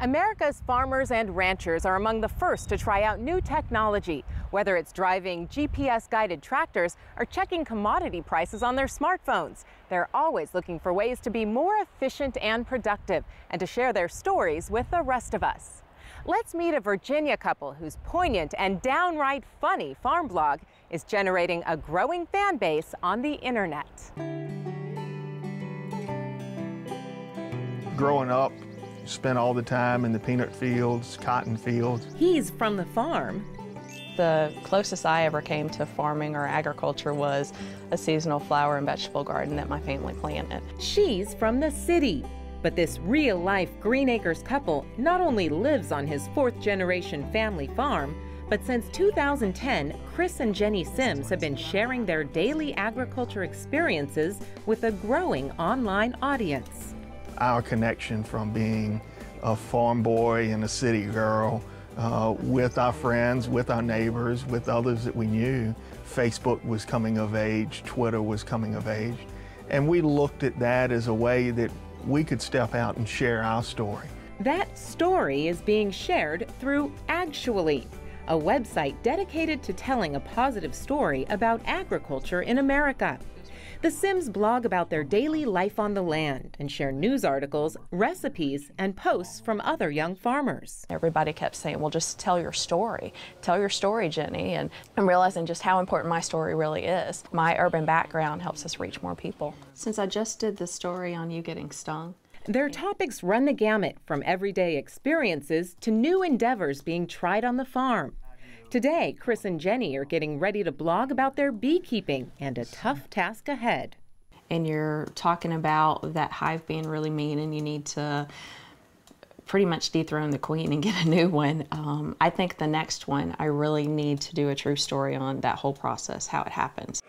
America's farmers and ranchers are among the first to try out new technology, whether it's driving GPS-guided tractors or checking commodity prices on their smartphones. They're always looking for ways to be more efficient and productive and to share their stories with the rest of us. Let's meet a Virginia couple whose poignant and downright funny farm blog is generating a growing fan base on the internet. Growing up, spent all the time in the peanut fields, cotton fields. He's from the farm. The closest I ever came to farming or agriculture was a seasonal flower and vegetable garden that my family planted. She's from the city. But this real-life Green Acres couple not only lives on his fourth-generation family farm, but since 2010, Chris and Jennie Simms have been sharing their daily agriculture experiences with a growing online audience. Our connection from being a farm boy and a city girl with our friends, with our neighbors, with others that we knew. Facebook was coming of age, Twitter was coming of age, and we looked at that as a way that we could step out and share our story. That story is being shared through Ag-tually, a website dedicated to telling a positive story about agriculture in America. The Simms blog about their daily life on the land and share news articles, recipes, and posts from other young farmers. Everybody kept saying, well, just tell your story. Tell your story, Jennie. And I'm realizing just how important my story really is. My urban background helps us reach more people. Since I just did the story on you getting stung. Their topics run the gamut from everyday experiences to new endeavors being tried on the farm. Today, Chris and Jennie are getting ready to blog about their beekeeping and a tough task ahead. And you're talking about that hive being really mean and you need to pretty much dethrone the queen and get a new one. I think the next one, I really need to do a true story on that whole process, how it happens.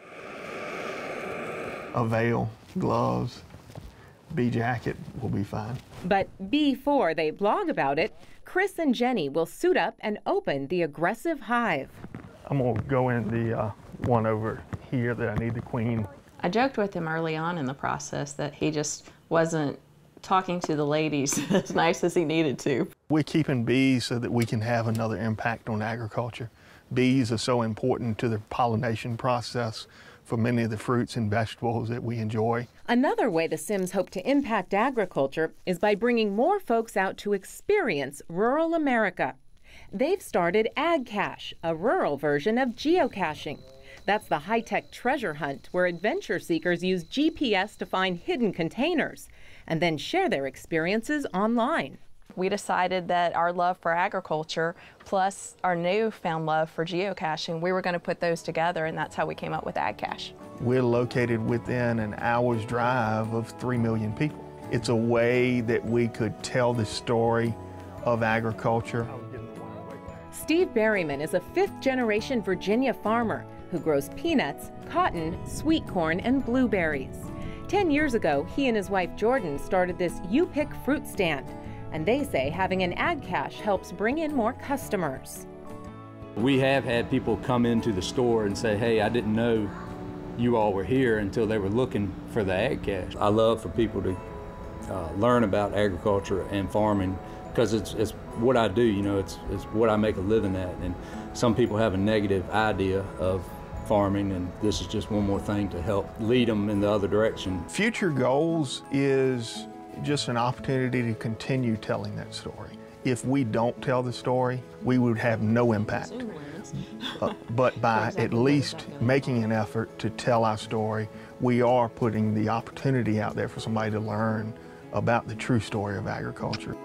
A veil, gloves, bee jacket will be fine. But before they blog about it, Chris and Jennie will suit up and open the aggressive hive. I'm gonna go in the one over here that I need the queen. I joked with him early on in the process that he just wasn't talking to the ladies as nice as he needed to. We're keeping bees so that we can have another impact on agriculture. Bees are so important to the pollination process for many of the fruits and vegetables that we enjoy. Another way the Simms hope to impact agriculture is by bringing more folks out to experience rural America. They've started Ag-cache, a rural version of geocaching. That's the high-tech treasure hunt where adventure seekers use GPS to find hidden containers and then share their experiences online. We decided that our love for agriculture plus our newfound love for geocaching, we were going to put those together, and that's how we came up with Ag-cache. We're located within an hour's drive of 3 million people. It's a way that we could tell the story of agriculture. Steve Berryman is a fifth-generation Virginia farmer who grows peanuts, cotton, sweet corn, and blueberries. 10 years ago, he and his wife Jordan started this You Pick fruit stand. And they say having an Ag-cache helps bring in more customers. We have had people come into the store and say, hey, I didn't know you all were here until they were looking for the Ag-cache. I love for people to learn about agriculture and farming because it's what I do, you know, it's what I make a living at. And some people have a negative idea of farming, and this is just one more thing to help lead them in the other direction. Future goals is just an opportunity to continue telling that story. If we don't tell the story, we would have no impact. But by at least making an effort to tell our story, we are putting the opportunity out there for somebody to learn about the true story of agriculture.